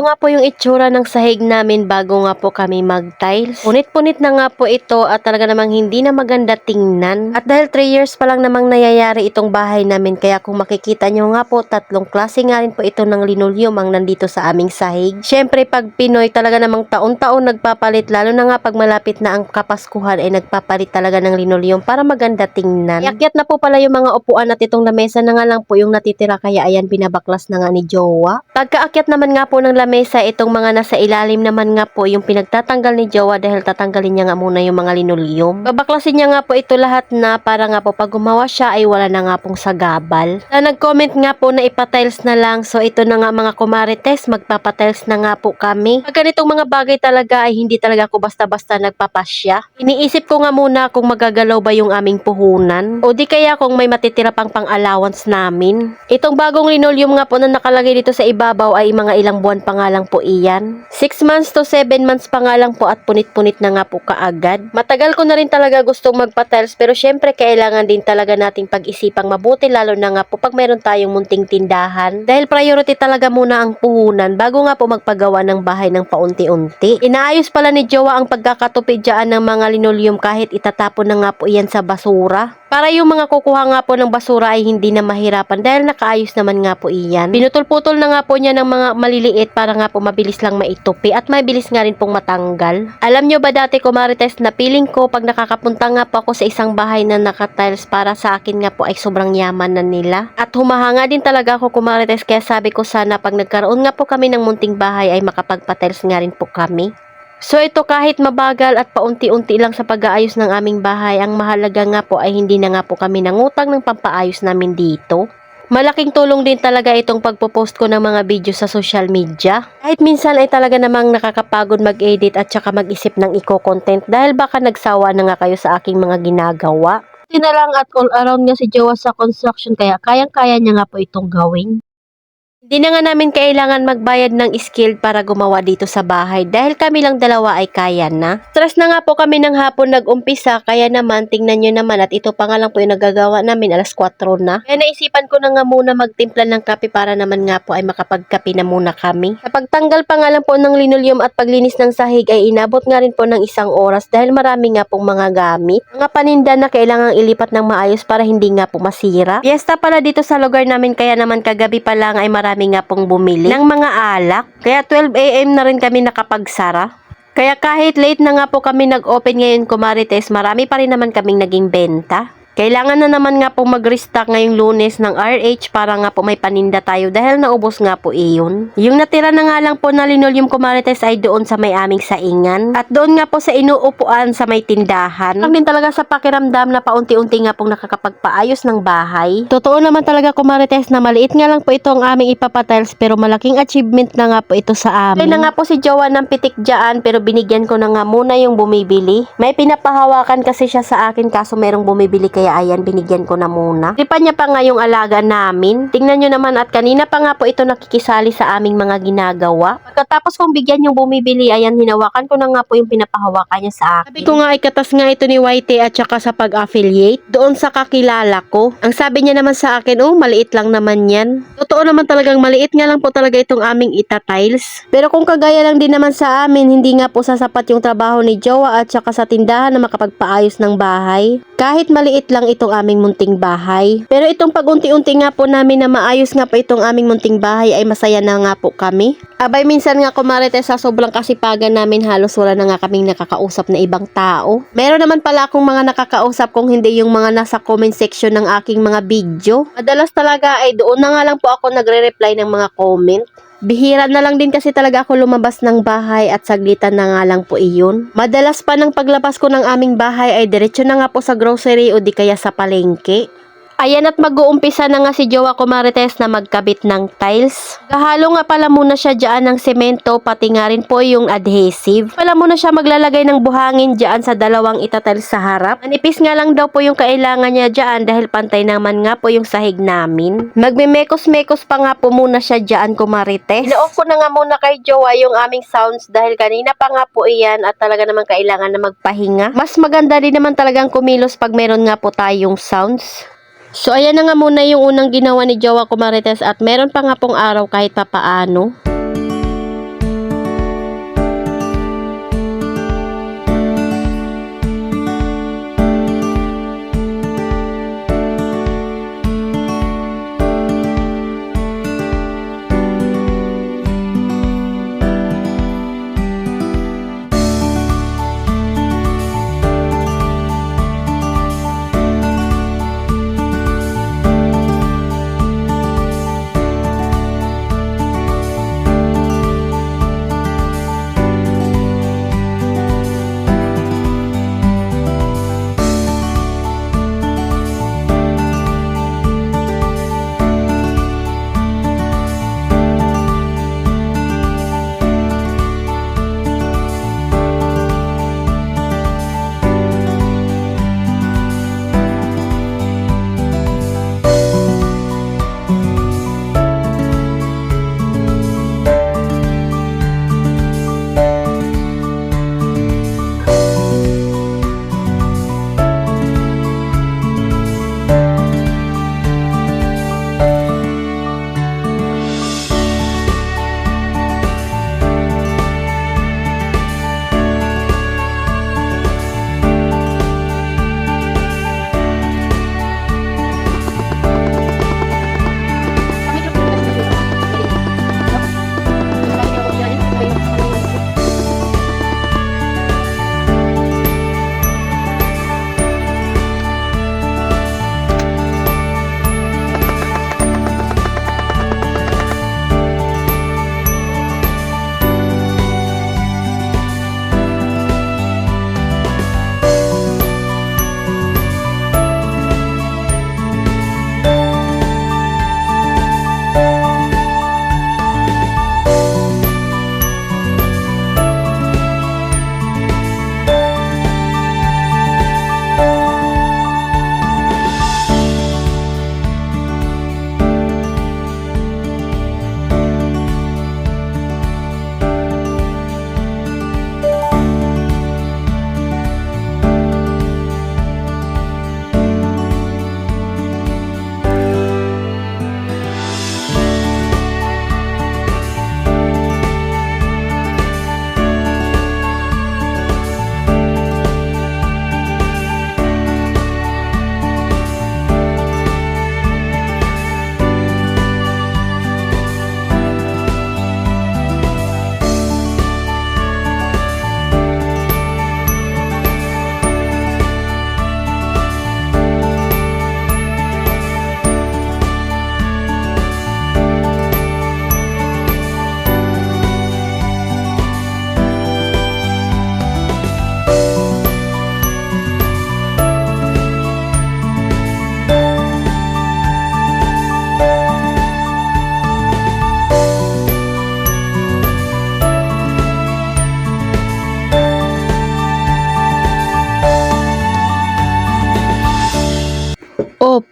nga po yung itsura ng sahig namin bago nga po kami mag-tiles. Punit-punit na nga po ito at talaga namang hindi na maganda tingnan. At dahil 3 years pa lang namang nangyayari itong bahay namin, kaya kung makikita nyo nga po, tatlong klase nga rin po ito ng linoleum ang nandito sa aming sahig. Syempre pag Pinoy talaga namang taon-taon nagpapalit, lalo na nga pag malapit na ang Kapaskuhan ay nagpapalit talaga ng linoleum para maganda tingnan. Iakyat na po pala yung mga upuan at itong lamesa na nga lang po yung natitira, kaya ayan binabaklas na nga ni Jowa. Pagkaakyat naman nga po ng lamesa, itong mga nasa ilalim naman nga po yung pinagtatanggal ni Jowa dahil tatanggalin niya nga muna yung mga linoleum. Babaklasin niya nga po ito lahat na para nga po pag gumawa siya ay wala na nga pong sagabal. Nag-comment nga po na ipatiles na lang, so ito na nga mga kumarites, magpapatiles na nga po kami. Pag ganitong mga bagay talaga ay hindi talaga ako basta-basta nagpapasya. Iniisip ko nga muna kung magagalaw ba yung aming puhunan o di kaya kung may matitira pang pang-allowance namin. Itong bagong linoleum nga po na nakalagay dito sa ibabaw ay mga ilang buwan pa nga lang po iyan. 6 months to 7 months pa nga lang po at punit-punit na nga po kaagad. Matagal ko na rin talaga gustong magpa-tiles, pero syempre kailangan din talaga nating pag-isipang mabuti, lalo na nga po pag meron tayong munting tindahan. Dahil priority talaga muna ang puhunan bago nga po magpagawa ng bahay ng paunti-unti. Inaayos pala ni Jowa ang pagkakatupi dyan ng mga linoleum kahit itatapon na nga po iyan sa basura. Para yung mga kukuha nga po ng basura ay hindi na mahirapan dahil nakaayos naman nga po iyan. Pinutol-putol na nga po niya ng mga maliliit para nga po mabilis lang maitupi at mabilis nga rin pong matanggal. Alam nyo ba dati kumarites na feeling ko pag nakakapunta nga po ako sa isang bahay na naka-tiles, para sa akin nga po ay sobrang yaman na nila. At humahanga din talaga ako kumarites, kaya sabi ko sana pag nagkaroon nga po kami ng munting bahay ay makapagpa-tiles nga rin po kami. So ito, kahit mabagal at paunti-unti lang sa pag-aayos ng aming bahay, ang mahalaga nga po ay hindi na nga po kami nangutang ng pampaayos namin dito. Malaking tulong din talaga itong pagpo-post ko ng mga video sa social media. Kahit minsan ay talaga namang nakakapagod mag-edit at saka mag-isip ng eco-content dahil baka nagsawa na nga kayo sa aking mga ginagawa. Hindi na lang at all around nga si Jowa sa construction, kaya kayang-kaya niya nga po itong gawin. Hindi na nga namin kailangan magbayad ng skilled para gumawa dito sa bahay dahil kami lang dalawa ay kaya na. Stress na nga po kami ng hapon nag-umpisa, kaya naman tingnan nyo naman at ito pa nga lang po yung nagagawa namin, alas 4 na. Kaya naisipan ko na nga muna magtimpla ng kape para naman nga po ay makapagkape na muna kami. Sa pagtanggal pa nga lang po ng linoleum at paglinis ng sahig ay inabot nga rin po ng 1 oras dahil marami nga pong mga gamit. Mga paninda na kailangang ilipat ng maayos para hindi nga po masira. Fiesta pala dito sa lugar namin, kaya naman kagabi pa lang ay marami nga pong bumili ng mga alak. Kaya 12 AM na rin kami nakapagsara. Kaya kahit late na nga po kami nag-open ngayon kumarites, marami pa rin naman kaming naging benta. Kailangan na naman nga po mag-restock ngayong Lunes ng RH para nga po may paninda tayo dahil naubos nga po iyon. Yung natira na nga lang po na linoleum kumarites ay doon sa may aming saingan at doon nga po sa inuupuan sa may tindahan. Lang din talaga sa pakiramdam na paunti-unti nga pong nakakapagpaayos ng bahay. Totoo naman talaga kumarites na maliit nga lang po ito ang aming ipapatiles, pero malaking achievement na nga po ito sa amin. Kaya na nga po si Jowa ng pitik dyan, pero binigyan ko na nga muna yung bumibili. May pinapahawakan kasi siya sa akin kaso merong bumibili, kaya ayan, binigyan ko na muna. Tripan niya pa nga yung alaga namin. Tingnan nyo naman at kanina pa nga po ito nakikisali sa aming mga ginagawa. Pagkatapos kong bigyan yung bumibili, ayan, hinawakan ko na nga po yung pinapahawakan niya sa akin. Sabi ko nga ay katas nga ito ni YT at saka sa pag-affiliate doon sa kakilala ko. Ang sabi niya naman sa akin, oh, maliit lang naman yan. Totoo naman talagang maliit nga lang po talaga itong aming itatiles. Pero kung kagaya lang din naman sa amin, hindi nga po sasapat yung trabaho ni Jowa at saka sa tindahan na makapagpaayos ng bahay. Kahit maliit lang itong aming munting bahay. Pero itong pag-unti-unti nga po namin na maayos nga po itong aming munting bahay ay masaya na nga po kami. Abay, minsan nga kumarites sa sobrang kasipagan namin, halos wala na nga kaming nakakausap na ibang tao. Meron naman pala akong mga nakakausap, kung hindi yung mga nasa comment section ng aking mga video. Madalas talaga ay doon na nga lang po ako nagre-reply ng mga comment. Bihira na lang din kasi talaga ako lumabas ng bahay at saglitan na nga lang po iyon. Madalas pa ng paglabas ko ng aming bahay ay diretso na nga po sa grocery o di kaya sa palengke. Ayan at mag-uumpisa na nga si Jowa kumarites na magkabit ng tiles. Gahalo nga pala muna siya dyan ng semento, pati nga rin po yung adhesive. Pala muna siya maglalagay ng buhangin dyan sa dalawang itatiles sa harap. Manipis nga lang daw po yung kailangan niya dyan dahil pantay naman nga po yung sahig namin. Magmemekos-mekos pa nga po muna siya dyan kumarites. Ina-off ko na nga muna kay Jowa yung aming sounds dahil kanina pa nga po iyan at talaga naman kailangan na magpahinga. Mas maganda din naman talagang kumilos pag meron nga po tayong sounds. So ayan na nga muna yung unang ginawa ni Jowa kumarites at meron pa nga pong araw kahit papaano.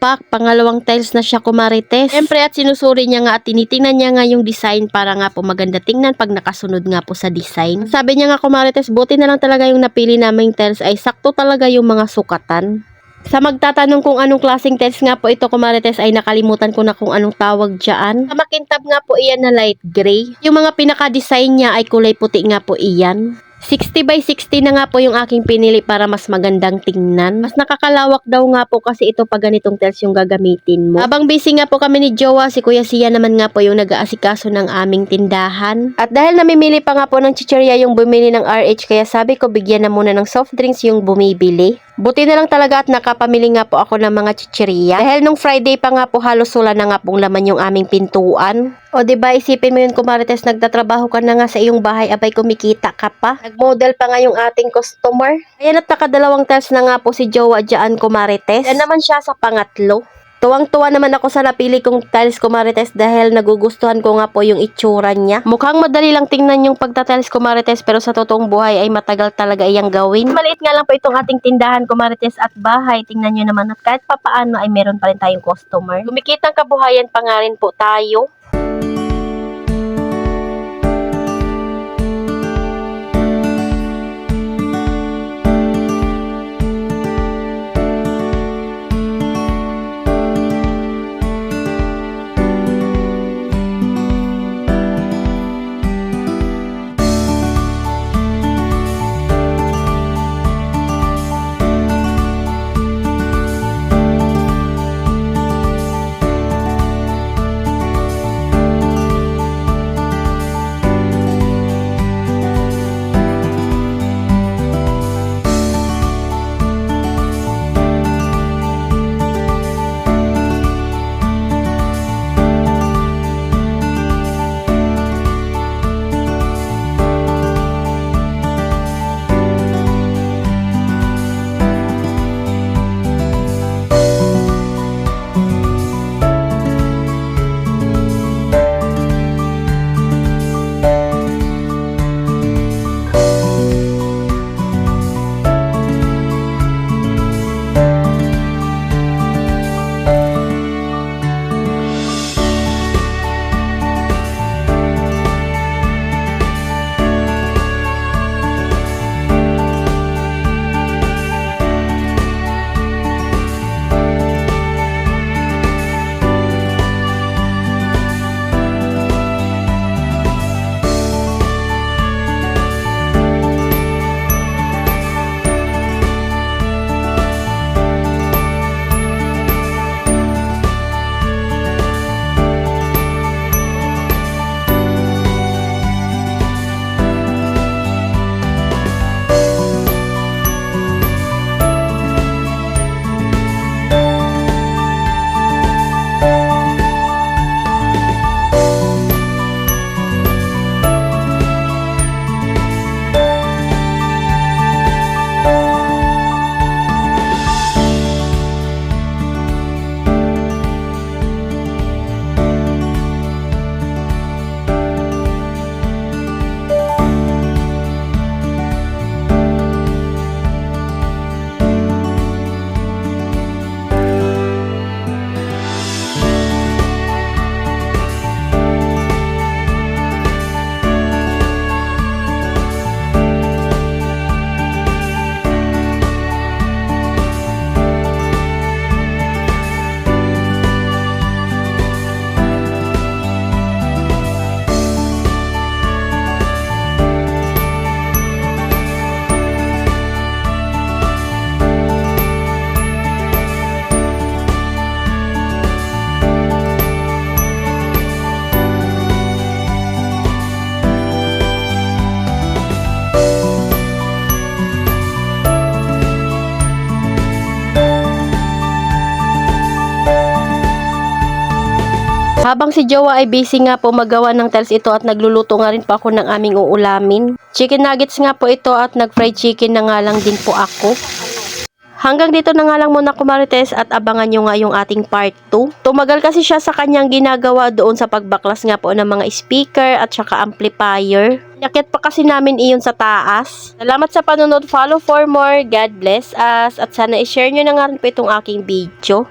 pa, pangalawang tiles na siya kumarites. Siyempre at sinusuri niya nga at tinitingnan niya nga yung design para nga po maganda tingnan pag nakasunod nga po sa design. Sabi niya nga kumarites, buti na lang talaga yung napili naming tiles ay sakto talaga yung mga sukatan. Sa magtatanong kung anong klaseng tiles nga po ito kumarites ay nakalimutan ko na kung anong tawag dyan. Sa makintab nga po iyan na light gray. Yung mga pinaka-design niya ay kulay puti nga po iyan. 60 by 60 na nga po yung aking pinili para mas magandang tingnan. Mas nakakalawak daw nga po kasi ito pag ganitong tiles yung gagamitin mo. Habang busy nga po kami ni Jowa, si Kuya Sia naman nga po yung nag-aasikaso ng aming tindahan. At dahil namimili pa nga po ng chichirya yung bumili ng RH, kaya sabi ko bigyan na muna ng soft drinks yung bumibili. Buti na lang talaga at nakapamili nga po ako ng mga chichirya. Dahil nung Friday pa nga po halos wala na nga pong laman yung aming pintuan. O diba isipin mo yun kumarites, nagtatrabaho ka na nga sa iyong bahay, abay kumikita ka pa. Nag-model pa nga yung ating customer. Ayan at nakadalawang tiles na nga po si Jowa dyan kumarites. Yan naman siya sa pangatlo. Tuwang-tuwa naman ako sa napili kong tiles kumarites dahil nagugustuhan ko nga po yung itsura niya. Mukhang madali lang tingnan yung pagtatiles kumarites pero sa totoong buhay ay matagal talaga iyang gawin. Maliit nga lang po itong ating tindahan kumarites at bahay. Tingnan nyo naman at kahit papaano ay meron pa rin tayong customer. Kumikitang kabuhayan pa nga rin po tayo. Habang si Jowa ay busy nga po magawa ng tiles ito at nagluluto nga rin po ako ng aming uulamin. Chicken nuggets nga po ito at nag-fried chicken na nga lang din po ako. Hanggang dito na nga lang muna kumarites at abangan nyo nga yung ating part 2. Tumagal kasi siya sa kanyang ginagawa doon sa pagbaklas nga po ng mga speaker at saka amplifier. Nakit pa kasi namin iyon sa taas. Salamat sa panonood. Follow for more. God bless us. At sana i-share nyo na nga rin po itong aking video.